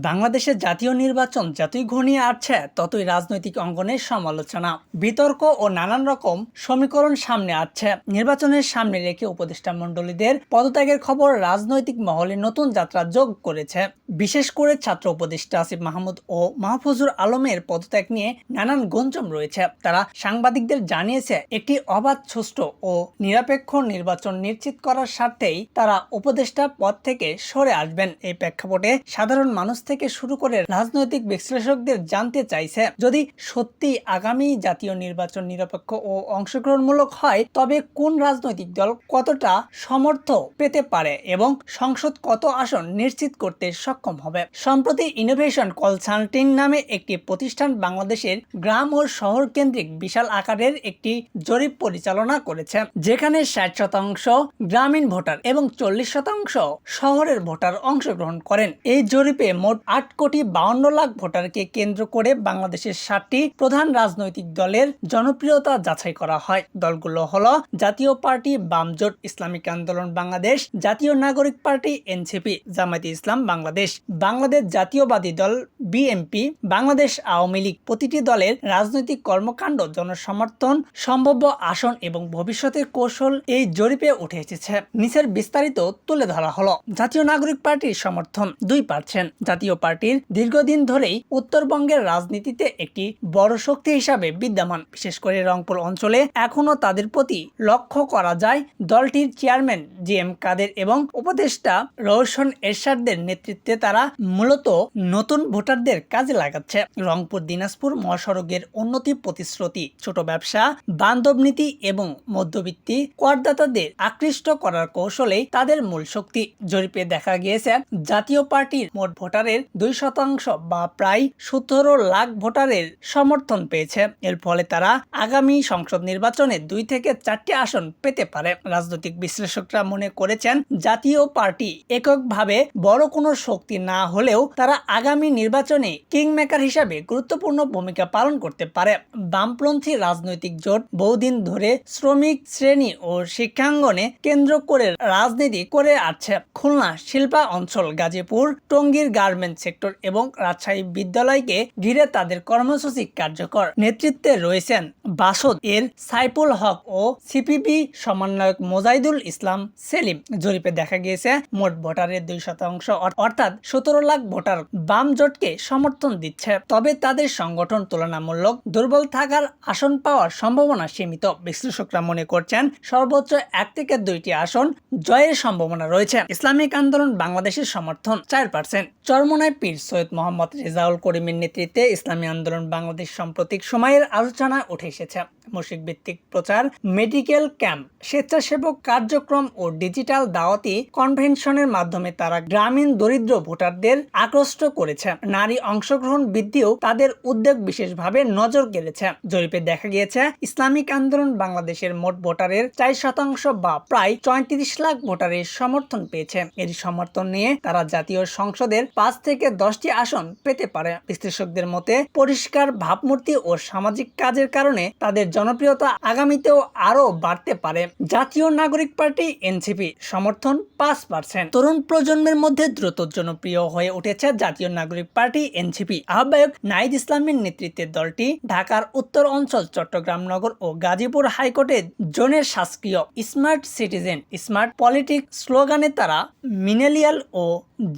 বাংলাদেশের জাতীয় নির্বাচন যতই ঘনিয়ে আসছে ততই রাজনৈতিক অঙ্গনের সমালোচনা, বিতর্ক ও নানান রকম সমীকরণ সামনে আসছে। নির্বাচনের সামনে রেখে উপদেষ্টা মণ্ডলীদের পদত্যাগের খবর রাজনৈতিক মহলে নতুন যাত্রা যোগ করেছে। বিশেষ করে ছাত্র উপদেষ্টা আসিফ মাহমুদ ও মাহফুজুর আলমের পদত্যাগ নিয়ে নানান গুঞ্জন রয়েছে। তারা সাংবাদিকদের জানিয়েছে, একটি অবাধ, সুষ্ঠু ও নিরপেক্ষ নির্বাচন নিশ্চিত করার স্বার্থেই তারা উপদেষ্টা পদ থেকে সরে আসবেন। এই প্রেক্ষাপটে সাধারণ মানুষ থেকে শুরু করে রাজনৈতিক বিশ্লেষকদের জানতে চাইছে, যদি সত্যি আগামী জাতীয় নির্বাচন নিরপেক্ষ ও অংশগ্রহণমূলক হয় তবে কোন রাজনৈতিক দল কতটা সমর্থন পেতে পারে এবং সংসদ কত আসন নিশ্চিত করতে সক্ষম হবে। সম্প্রতি ইনোভেশন কনসাল্টিং নামে একটি প্রতিষ্ঠান বাংলাদেশের গ্রাম ও শহর কেন্দ্রিক বিশাল আকারের একটি জরিপ পরিচালনা করেছে, যেখানে 60% গ্রামীণ ভোটার এবং 40% শহরের ভোটার অংশগ্রহণ করেন। এই জরিপে মোট 8,52,00,000 ভোটারকে কেন্দ্র করে বাংলাদেশের 7টি প্রধান রাজনৈতিক দলের জনপ্রিয়তা যাচাই করা হয়। দলগুলো হলো জাতীয় পার্টি, বাম জোট, ইসলামিক আন্দোলন বাংলাদেশ, জাতীয় নাগরিক পার্টি এনসিপি, জামায়াতে ইসলাম বাংলাদেশ, বাংলাদেশ জাতীয়বাদী দল বিএনপি, বাংলাদেশ আওয়ামী লীগ। প্রতিটি দলের রাজনৈতিক কর্মকাণ্ড, জনসমর্থন, সম্ভাব্য আসন এবং ভবিষ্যতের কৌশল এই জরিপে উঠে এসেছে। নিচের বিস্তারিত তুলে ধরা হলো। জাতীয় নাগরিক পার্টির সমর্থন 2%। জাতীয় পার্টির দীর্ঘদিন ধরেই উত্তরবঙ্গের রাজনীতিতে একটি বড় শক্তি হিসাবে বিদ্যমান। বিশেষ করে রংপুর অঞ্চলে এখনো তাদের প্রতি লক্ষ্য করা যায়। দলটির চেয়ারম্যান জিএম কাদের এবং উপদেষ্টা রওশন এরশাদের নেতৃত্বে তারা মূলত নতুন ভোটারদের কাজে লাগাচ্ছে। রংপুর দিনাজপুর মহাসড়কের উন্নতি প্রতিশ্রুতি, ছোট ব্যবসা বান্ধব নীতি এবং মধ্যবিত্তি করদাতাদের আকৃষ্ট করার কৌশলে তাদের মূল শক্তি। জরিপে দেখা গিয়েছে, জাতীয় পার্টির মোট ভোটারের 2% বা প্রায় 17 লাখ ভোটারের সমর্থন পেয়েছে। এর ফলে তারা আগামী সংসদ নির্বাচনে 2 থেকে 4টি আসন পেতে পারে। রাজনৈতিক বিশ্লেষকরা মনে করেছেন, জাতীয় পার্টি এককভাবে বড় কোনো শক্তি না হলেও তারা আগামী নির্বাচনে কিংমেকার হিসাবে গুরুত্বপূর্ণ ভূমিকা পালন করতে পারে। বামপন্থী রাজনৈতিক জোট বহুদিন ধরে শ্রমিক শ্রেণী ও শিক্ষাঙ্গনে কেন্দ্র করে রাজনীতি করে আসছে। খুলনা শিল্পা অঞ্চল, গাজীপুর, টঙ্গীর গার্মেন্ট সেক্টর এবং রাজশাহী বিদ্যালয়কে ঘিরে তাদের কর্মসূচি কার্যকর। নেতৃত্বে রয়েছেন বাসদ এর সাইফুল হক ও সিপিবি সমন্বয়ক মোজাইদুল ইসলাম সেলিম। জরিপে দেখা গিয়েছে, মোট ভোটারের 2% অর্থাৎ 17 লাখ ভোটার বাম জোটকে সমর্থন দিচ্ছে। তবে তাদের সংগঠন তুলনামূলক দুর্বল থাকার আসন পাওয়ার সম্ভাবনা সীমিত। বিশ্লেষকরা মনে করছেন, সর্বোচ্চ 1 থেকে 2টি আসন জয়ের সম্ভাবনা রয়েছে। ইসলামিক আন্দোলন বাংলাদেশের সমর্থন 4%। চরমোনাই পীর সৈয়দ মোহাম্মদ রেজাউল করিমের নেতৃত্বে ইসলামী আন্দোলন বাংলাদেশ সাম্প্রতিক সময়ের আলোচনায় উঠে এসেছে। মসজিদ ভিত্তিক প্রচার, মেডিকেল ক্যাম্প, স্বেচ্ছাসেবক কার্যক্রম ও ডিজিটাল দাওয়াতি কনভেনশনের মাধ্যমে তারা গ্রামীণ দরিদ্র ভোটারদের আকৃষ্ট করেছে। নারী অংশগ্রহণ বৃদ্ধিও তাদের উদ্যোগ বিশেষভাবে নজর কেড়েছে। জরিপে দেখা গিয়েছে, ইসলামিক আন্দোলন বাংলাদেশের মোট ভোটারের 4% বা প্রায় 34 লাখ ভোটারের সমর্থন পেয়েছে। এর সমর্থন নিয়ে তারা জাতীয় সংসদের 5 থেকে 10টি আসন পেতে পারে। বিশ্লেষকদের মতে, পরিষ্কার ভাবমূর্তি ও সামাজিক কাজের কারণে তাদের জনপ্রিয়তা আগামীতেও আরো বাড়তে পারে। জাতীয় নাগরিক পার্টি এনসিপি সমর্থন 5%। তরুণ প্রজন্মের মধ্যে দ্রুত জনপ্রিয় হয়ে উঠেছে জাতীয় নাগরিক পার্টি এনসিপি। আহ্বায়ক নাহিদ ইসলামের নেতৃত্বের দলটি ঢাকার উত্তর অঞ্চল, চট্টগ্রাম নগর ও গাজীপুর হাইকোর্টের জোনের সক্রিয়। স্মার্ট সিটিজেন, স্মার্ট পলিটিক্স স্লোগানে তারা মিলেনিয়াল ও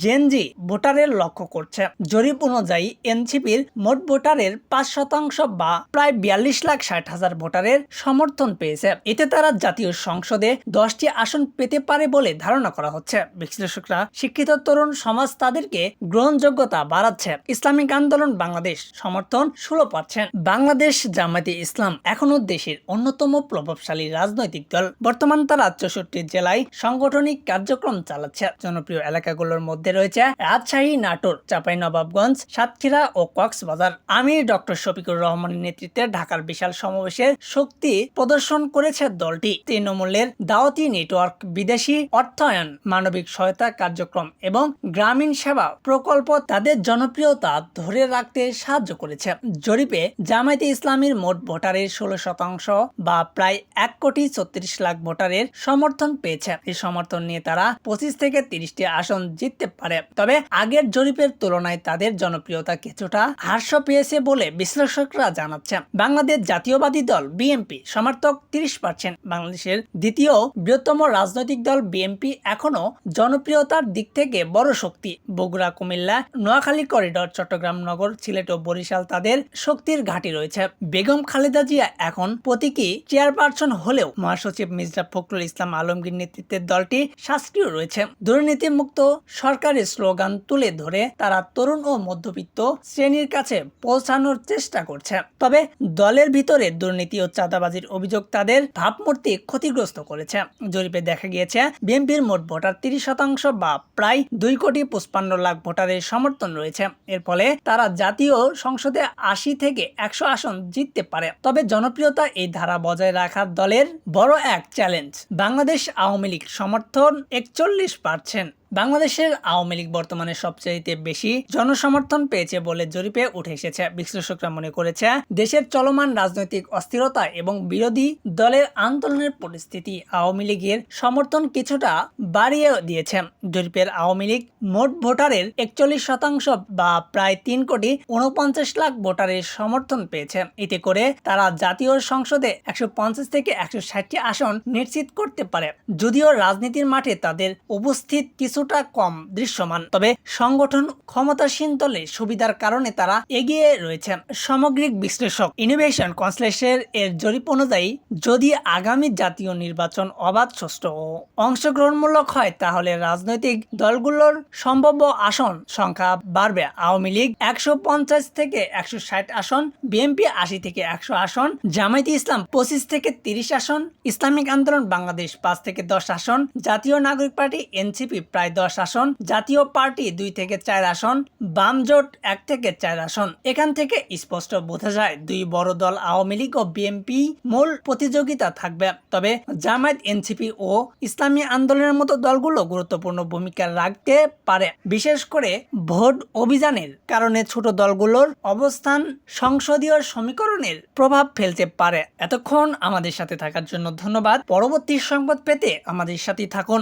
জেনজি ভোটারের লক্ষ্য করছে। জরিপ অনুযায়ী এনসিপির মোট ভোটারের 5% বা প্রায় 42,60,000 ভোটারের সমর্থন পেয়েছে। এতে তারা জাতীয় সংসদে 10টি আসন পেতে পারে বলে ধারণা করা হচ্ছে। বিশ্লেষকরা শিক্ষিত তরুণ সমাজ তাদেরকে গ্রহণযোগ্যতা বাড়াচ্ছে। ইসলামিক আন্দোলন বাংলাদেশ সমর্থন 16%। বাংলাদেশ জামায়াতে ইসলাম এখনো দেশের অন্যতম প্রভাবশালী রাজনৈতিক দল। বর্তমান তারা 64 জেলায় সাংগঠনিক কার্যক্রম চালাচ্ছে। জনপ্রিয় এলাকাগুলোর মধ্যে রয়েছে রাজশাহী, নাটোর, চাঁপাইনবাবগঞ্জ, সাতক্ষীরা ও কক্সবাজার। আমির ডক্টর শফিকুর রহমানের নেতৃত্বে ঢাকার বিশাল সমাবেশের শক্তি প্রদর্শন করেছে দলটি। তৃণমূলের দাওয়াতি নেটওয়ার্ক, বিদেশি অর্থায়ন, মানবিক সহায়তা কার্যক্রম এবং গ্রামীণ সেবা প্রকল্প তাদের জনপ্রিয়তা ধরে রাখতে সাহায্য করেছে। জরিপে জামায়াতে ইসলামীর মোট ভোটারের 16% বা প্রায় 1,36,00,000 ভোটারের সমর্থন পেয়েছে। এই সমর্থন নিয়ে তারা 25 থেকে 30টি আসন জিততে জিততে পারে। তবে আগের জরিপের তুলনায় তাদের জনপ্রিয়তা কিছুটা হ্রাস পেয়েছে বলে বিশ্লেষকরা জানাচ্ছেন। বাংলাদেশ জাতীয়বাদী দল বিএনপি সমর্থক 30%। বাংলাদেশের দ্বিতীয় বৃহত্তম রাজনৈতিক দল বিএনপি এখনো জনপ্রিয়তার দিক থেকে বড় শক্তি। বগুড়া, কুমিল্লা, নোয়াখালী করিডোর, চট্টগ্রাম নগর, সিলেট ও বরিশাল তাদের শক্তির ঘাঁটি রয়েছে। বেগম খালেদা জিয়া এখন প্রতীকী চেয়ারপারসন হলেও মহাসচিব মির্জা ফখরুল ইসলাম আলমগীর নেতৃত্বের দলটি সক্রিয় রয়েছে। দুর্নীতিমুক্ত সরকারের স্লোগান তুলে ধরে তারা তরুণ ও মধ্যবিত্ত শ্রেণীর কাছে পৌঁছানোর চেষ্টা করছে। তবে দলের ভিতরে দুর্নীতি ও চাঁদাবাজির অভিযোগ তাদের ভাবমূর্তি ক্ষতিগ্রস্ত করেছে। জরিপে দেখা গিয়েছে বিএনপির মোট ভোটার 30% বা প্রায় 2,55,00,000 ভোটারের সমর্থন রয়েছে। এর ফলে তারা জাতীয় সংসদে 80 থেকে 100 আসন জিততে পারে। তবে জনপ্রিয়তা এই ধারা বজায় রাখার দলের বড় এক চ্যালেঞ্জ। বাংলাদেশ আওয়ামী লীগ সমর্থন 41%। বাংলাদেশের আওয়ামী লীগ বর্তমানে সবচাইতে বেশি জনসমর্থন পেয়েছে বলে জরিপে উঠে এসেছে। বিশ্লেষকরা মনে করেছে দেশের চলমান রাজনৈতিক অস্থিরতা এবং বিরোধী দলের আন্দোলনের পরিস্থিতি আওয়ামী লীগের সমর্থন কিছুটা বাড়িয়ে দিয়েছে। জরিপের আওয়ামী লীগ মোট ভোটারের 41% বা প্রায় 3,49,00,000 ভোটারের সমর্থন পেয়েছে। এতে করে তারা জাতীয় সংসদে 150 থেকে 160 আসন নিশ্চিত করতে পারে। যদিও রাজনীতির মাঠে তাদের উপস্থিত কিছুটা কম দৃশ্যমান, তবে সংগঠন ক্ষমতাসীন দলে সুবিধার কারণে তারা এগিয়ে রয়েছে। সামগ্রিক বিশ্লেষক ইনোভেশন কনসালটেন্সির এর জরিপ অনুযায়ী যদি আগামী জাতীয় নির্বাচন অবাধ, সুষ্ঠু ও অংশগ্রহণমূলক হয় তাহলে রাজনৈতিক দলগুলোর সম্ভাব্য আসন সংখ্যা বাড়বে। আওয়ামী লীগ 150 থেকে 160 আসন, বিএনপি 80 থেকে 100 আসন, জামায়াতে ইসলাম 25 থেকে 30 আসন, ইসলামিক আন্দোলন বাংলাদেশ 5 থেকে 10 আসন, জাতীয় নাগরিক পার্টি এনসিপি প্রায় 10 আসন, জাতীয় পার্টি 2 থেকে 4 আসন, বাম জোট 1 থেকে 4 আসন। এখান থেকে স্পষ্ট বোঝা যায় দুই বড় দল আওয়ামী লীগ ও বিএনপি মূল প্রতিযোগিতা থাকবে। তবে জামায়াত, এনসিপি ও ইসলামী আন্দোলনের মতো দলগুলো গুরুত্বপূর্ণ ভূমিকা রাখতে পারে। বিশেষ করে ভোট অভিযানের কারণে ছোট দলগুলোর অবস্থান সংসদীয় সমীকরণের প্রভাব ফেলতে পারে। এতক্ষণ আমাদের সাথে থাকার জন্য ধন্যবাদ। পরবর্তী সংবাদ পেতে আমাদের সাথে থাকুন।